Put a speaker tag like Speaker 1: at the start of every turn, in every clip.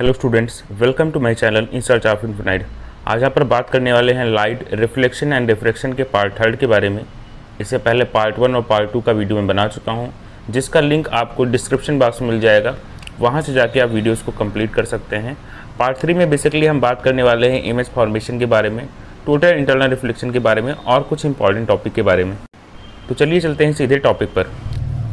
Speaker 1: Hello students, welcome to my channel in search of infinite. आज यहाँ पर बात करने वाले हैं लाइट रिफ्लेक्शन एंड रिफ्रैक्शन के पार्ट 3 के बारे में। इससे पहले पार्ट 1 और पार्ट 2 का वीडियो मैं बना चुका हूँ, जिसका लिंक आपको डिस्क्रिप्शन बॉक्स में मिल जाएगा। वहाँ से जाके आप वीडियोज़ को कंप्लीट कर सकते हैं। पार्ट 3 में बेसिकली हम बात करने वाले हैं इमेज फॉर्मेशन के बारे में, टोटल इंटरनल रिफ्लेक्शन के बारे में और कुछ इंपॉर्टेंट टॉपिक के बारे में। तो चलिए चलते हैं सीधे टॉपिक पर।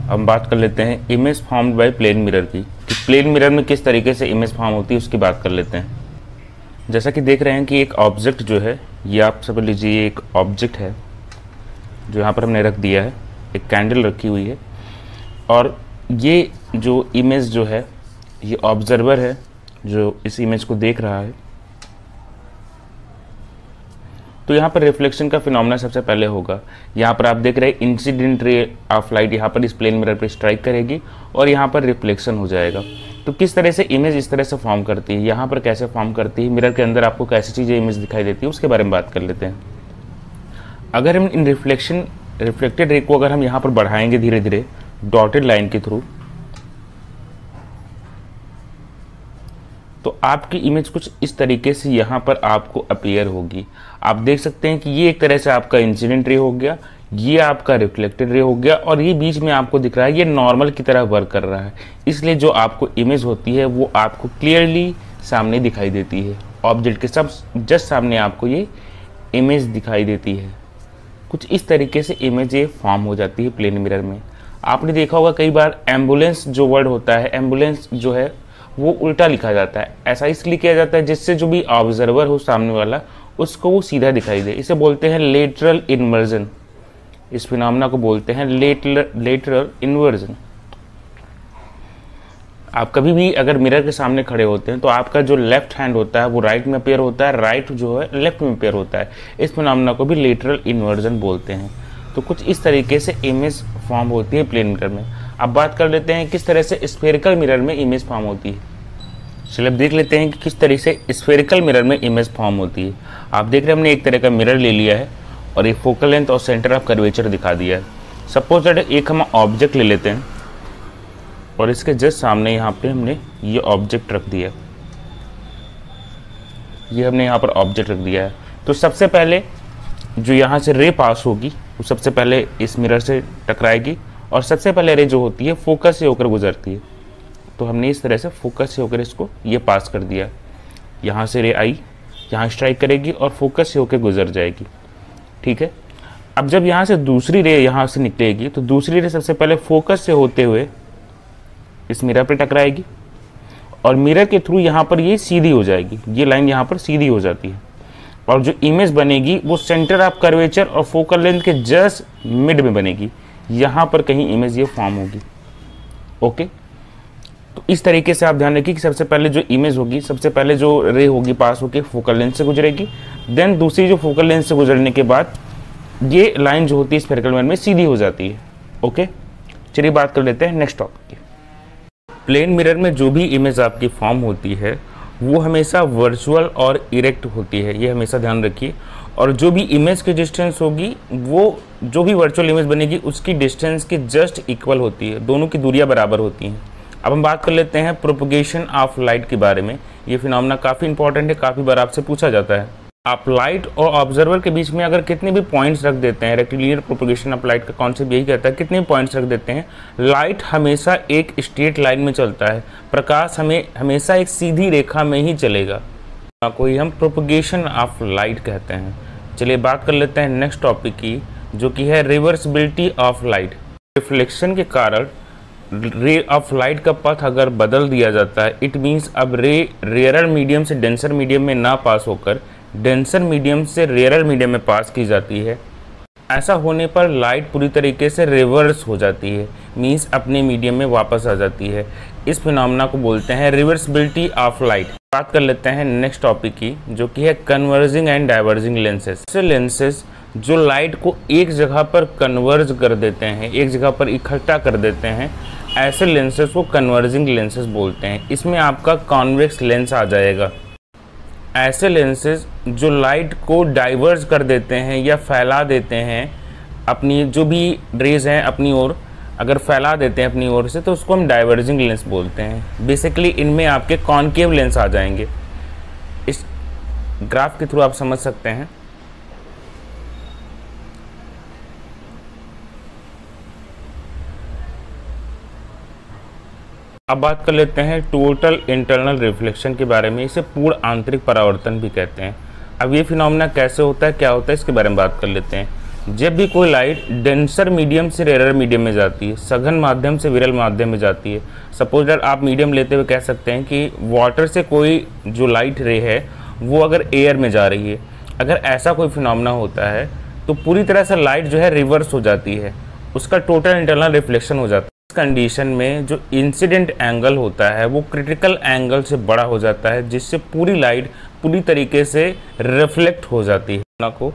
Speaker 1: हम बात कर लेते हैं image formed by plane mirror की, कि प्लेन मिरर में किस तरीके से इमेज फॉर्म होती है उसकी बात कर लेते हैं। जैसा कि देख रहे हैं कि एक ऑब्जेक्ट जो है, ये आप समझ लीजिए एक ऑब्जेक्ट है जो यहाँ पर हमने रख दिया है, एक कैंडल रखी हुई है, और ये जो इमेज जो है ये ऑब्जर्वर है जो इस इमेज को देख रहा है। तो यहाँ पर रिफ्लेक्शन का फिनोमेना सबसे पहले होगा। यहाँ पर आप देख रहे हैं इंसिडेंट रे ऑफ लाइट यहाँ पर इस प्लेन मिरर पर स्ट्राइक करेगी और यहाँ पर रिफ्लेक्शन हो जाएगा। तो किस तरह से इमेज इस तरह से फॉर्म करती है, यहाँ पर कैसे फॉर्म करती है, मिरर के अंदर आपको कैसी चीज़ें इमेज दिखाई देती है, उसके बारे में बात कर लेते हैं। अगर हम इन रिफ्लेक्टेड रे को अगर हम यहाँ पर बढ़ाएंगे धीरे धीरे डॉटेड लाइन के थ्रू, तो आपकी इमेज कुछ इस तरीके से यहाँ पर आपको अपीयर होगी। आप देख सकते हैं कि ये एक तरह से आपका इंसिडेंट रे हो गया, ये आपका रिफ्लेक्टेड रे हो गया, और ये बीच में आपको दिख रहा है ये नॉर्मल की तरह वर्क कर रहा है। इसलिए जो आपको इमेज होती है वो आपको क्लियरली सामने दिखाई देती है। ऑब्जेक्ट के सब जस्ट सामने आपको ये इमेज दिखाई देती है। कुछ इस तरीके से इमेज ये फॉर्म हो जाती है प्लेन मिरर में। आपने देखा होगा कई बार एम्बुलेंस जो वर्ड होता है, एम्बुलेंस जो है वो उल्टा लिखा जाता है। ऐसा इसलिए किया जाता है जिससे जो भी ऑब्जर्वर हो सामने वाला उसको वो सीधा दिखाई दे। इसे बोलते हैं लेटरल इन्वर्जन। इस फिनोमेना को बोलते हैं लेटरल इन्वर्जन। आप कभी भी अगर मिरर के सामने खड़े होते हैं तो आपका जो लेफ्ट हैंड होता है वो राइट में अपेयर होता है, राइट जो है लेफ्ट में अपेयर होता है। इस फिनोमेना को भी लेटरल इन्वर्जन बोलते हैं। तो कुछ इस तरीके से इमेज फॉर्म होती है प्लेन मिरर में। अब बात कर लेते हैं किस तरह से स्फेरिकल मिरर में इमेज फॉर्म होती है। चलिए अब देख लेते हैं कि किस तरह से स्फेरिकल मिरर में इमेज फॉर्म होती है। आप देख रहे हैं हमने एक तरह का मिरर ले लिया है और एक फोकल लेंथ और सेंटर ऑफ कर्वेचर दिखा दिया है। सपोज दैट एक हम ऑब्जेक्ट ले लेते हैं और इसके जस्ट सामने यहाँ पे हमने ये ऑब्जेक्ट रख दिया। ये हमने यहाँ पर ऑब्जेक्ट रख दिया है। तो सबसे पहले जो यहाँ से रे पास होगी वो सबसे पहले इस मिरर से टकराएगी, और सबसे पहले रे जो होती है फोकस से होकर गुजरती है। तो हमने इस तरह से फोकस से होकर इसको ये पास कर दिया। यहाँ से रे आई, यहाँ स्ट्राइक करेगी और फोकस से होकर गुजर जाएगी। ठीक है। अब जब यहाँ से दूसरी रे यहाँ से निकलेगी तो दूसरी रे सबसे पहले फोकस से होते हुए इस मिरर पे टकराएगी और मिरर के थ्रू यहाँ पर ये सीधी हो जाएगी। ये लाइन यहाँ पर सीधी हो जाती है और जो इमेज बनेगी वो सेंटर ऑफ कर्वेचर और फोकल लेंथ के जस्ट मिड में बनेगी। यहाँ पर कहीं इमेज ये फॉर्म होगी। ओके। तो इस तरीके से आप ध्यान रखिए कि सबसे पहले जो इमेज होगी, सबसे पहले जो रे होगी पास होकर फोकल लेंथ से गुजरेगी, देन दूसरी जो फोकल लेंथ से गुजरने के बाद ये लाइन जो होती है स्फेरिकल मिरर में सीधी हो जाती है। ओके। चलिए बात कर लेते हैं नेक्स्ट टॉपिक की। प्लेन मिरर में जो भी इमेज आपकी फॉर्म होती है वो हमेशा वर्चुअल और इरेक्ट होती है, ये हमेशा ध्यान रखिए। और जो भी इमेज की डिस्टेंस होगी वो जो भी वर्चुअल इमेज बनेगी उसकी डिस्टेंस के जस्ट इक्वल होती है, दोनों की दूरियां बराबर होती हैं। अब हम बात कर लेते हैं प्रोपगेशन ऑफ लाइट के बारे में। ये फिनोमेना काफ़ी इंपॉर्टेंट है, काफ़ी बार आपसे पूछा जाता है। आप लाइट और ऑब्जर्वर के बीच में अगर कितने भी पॉइंट्स रख देते हैं, रेक्टिलिनियर प्रोपगेशन ऑफ लाइट का कॉन्सेप्ट यही कहता है, कितने भी पॉइंट्स रख देते हैं, लाइट हमेशा एक स्ट्रेट लाइन में चलता है। प्रकाश हमें हमेशा एक सीधी रेखा में ही चलेगा, कोई हम प्रोपगेशन ऑफ लाइट कहते हैं। चलिए बात कर लेते हैं नेक्स्ट टॉपिक की, जो कि है रिवर्सिबिलिटी ऑफ लाइट। रिफ्लेक्शन के कारण रे ऑफ लाइट का पथ अगर बदल दिया जाता है, इट मीन्स अब रे रेयरर मीडियम से डेंसर मीडियम में ना पास होकर डेंसर मीडियम से रेयरर मीडियम में पास की जाती है। ऐसा होने पर लाइट पूरी तरीके से रिवर्स हो जाती है, मीन्स अपने मीडियम में वापस आ जाती है। इस फिनोमेना को बोलते हैं रिवर्सिबिलिटी ऑफ लाइट। बात कर लेते हैं नेक्स्ट टॉपिक की, जो कि है कन्वर्जिंग एंड डाइवर्जिंग लेंसेज। ऐसे लेंसेज जो लाइट को एक जगह पर कन्वर्ज कर देते हैं, एक जगह पर इकट्ठा कर देते हैं, ऐसे लेंसेज को कन्वर्जिंग लेंसेज बोलते हैं। इसमें आपका कॉन्वेक्स लेंस आ जाएगा। ऐसे लेंसेज जो लाइट को डाइवर्ज कर देते हैं या फैला देते हैं, अपनी जो भी रेज हैं अपनी ओर, अगर फैला देते हैं अपनी ओर से तो उसको हम डाइवर्जिंग लेंस बोलते हैं। बेसिकली इनमें आपके कॉनकेव लेंस आ जाएंगे। इस ग्राफ के थ्रू आप समझ सकते हैं। अब बात कर लेते हैं टोटल इंटरनल रिफ्लेक्शन के बारे में। इसे पूर्ण आंतरिक परावर्तन भी कहते हैं। अब ये फिनोमेना कैसे होता है, क्या होता है, इसके बारे में बात कर लेते हैं। जब भी कोई लाइट डेंसर मीडियम से रेयर मीडियम में जाती है, सघन माध्यम से विरल माध्यम में जाती है। सपोज दैट आप मीडियम लेते हुए कह सकते हैं कि वाटर से कोई जो लाइट रे है वो अगर एयर में जा रही है, अगर ऐसा कोई फिनोमेना होता है तो पूरी तरह से लाइट जो है रिवर्स हो जाती है, उसका टोटल इंटरनल रिफ्लेक्शन हो जाता है। इस कंडीशन में जो इंसिडेंट एंगल होता है वो क्रिटिकल एंगल से बड़ा हो जाता है, जिससे पूरी लाइट पूरी तरीके से रिफ्लेक्ट हो जाती है। ना को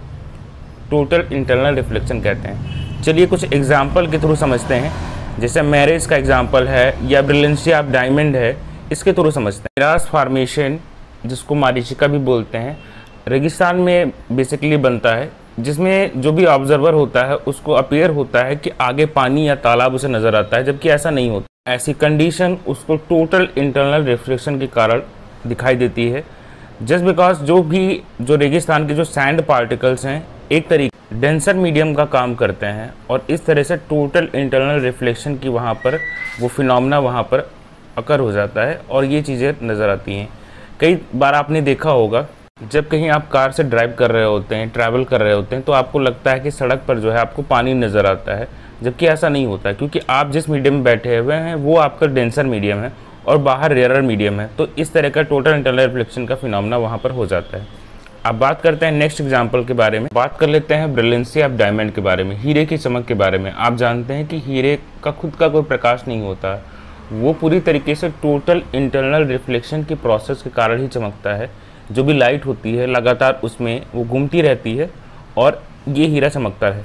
Speaker 1: टोटल इंटरनल रिफ्लेक्शन कहते हैं। चलिए कुछ एग्जाम्पल के थ्रू समझते हैं। जैसे मैरेज का एग्जाम्पल है या ब्रिलियंसी ऑफ डायमंड है, इसके थ्रू समझते हैं। मिराज फॉर्मेशन, जिसको मारीचिका भी बोलते हैं, रेगिस्तान में बेसिकली बनता है, जिसमें जो भी ऑब्जर्वर होता है उसको अपीयर होता है कि आगे पानी या तालाब उसे नज़र आता है, जबकि ऐसा नहीं होता। ऐसी कंडीशन उसको टोटल इंटरनल रिफ्लेक्शन के कारण दिखाई देती है। जस्ट बिकॉज जो रेगिस्तान के जो सैंड पार्टिकल्स हैं एक तरीके डेंसर मीडियम का काम करते हैं, और इस तरह से टोटल इंटरनल रिफ्लेक्शन की वहाँ पर वो फिनोमेना वहाँ पर अकर हो जाता है और ये चीज़ें नज़र आती हैं। कई बार आपने देखा होगा जब कहीं आप कार से ड्राइव कर रहे होते हैं, ट्रैवल कर रहे होते हैं, तो आपको लगता है कि सड़क पर जो है आपको पानी नज़र आता है, जबकि ऐसा नहीं होता है, क्योंकि आप जिस मीडियम में बैठे हुए हैं वो आपका डेंसर मीडियम है और बाहर रेयरर मीडियम है। तो इस तरह का टोटल इंटरनल रिफ्लेक्शन का फिनोमेना वहाँ पर हो जाता है। अब बात करते हैं नेक्स्ट एग्जाम्पल के बारे में। बात कर लेते हैं ब्रिलियंसी ऑफ डायमंड के बारे में, हीरे की चमक के बारे में। आप जानते हैं कि हीरे का खुद का कोई प्रकाश नहीं होता, वो पूरी तरीके से टोटल इंटरनल रिफ्लेक्शन की प्रोसेस के कारण ही चमकता है। जो भी लाइट होती है लगातार उसमें वो घूमती रहती है और ये हीरा चमकता है।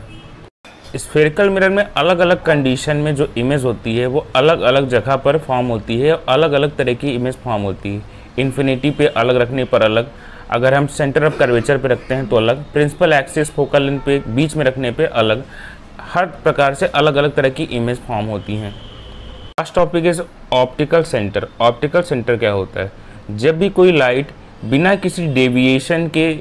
Speaker 1: स्फेरिकल मिरर में अलग अलग कंडीशन में जो इमेज होती है वो अलग अलग जगह पर फॉर्म होती है, अलग अलग तरह की इमेज फॉर्म होती है। इन्फिनिटी पे अलग रखने पर अलग, अगर हम सेंटर ऑफ कर्वेचर पे रखते हैं तो अलग, प्रिंसिपल एक्सिस फोकल लेंथ पे बीच में रखने पे अलग, हर प्रकार से अलग अलग तरह की इमेज फॉर्म होती हैं। Last topic is optical centre. Optical centre क्या होता है? जब भी कोई लाइट बिना किसी डेविएशन के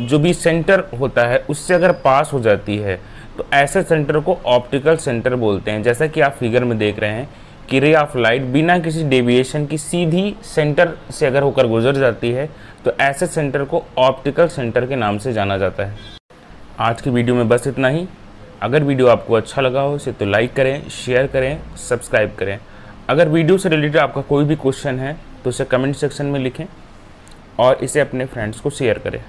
Speaker 1: जो भी सेंटर होता है उससे अगर पास हो जाती है तो ऐसे सेंटर को ऑप्टिकल सेंटर बोलते हैं। जैसा कि आप फिगर में देख रहे हैं कि रे ऑफ लाइट बिना किसी डेविएशन की सीधी सेंटर से अगर होकर गुजर जाती है तो ऐसे सेंटर को ऑप्टिकल सेंटर के नाम से जाना जाता है। आज की वीडियो में बस इतना ही। अगर वीडियो आपको अच्छा लगा हो इसे तो लाइक करें, शेयर करें, सब्सक्राइब करें। अगर वीडियो से रिलेटेड आपका कोई भी क्वेश्चन है तो इसे कमेंट सेक्शन में लिखें और इसे अपने फ्रेंड्स को शेयर करें।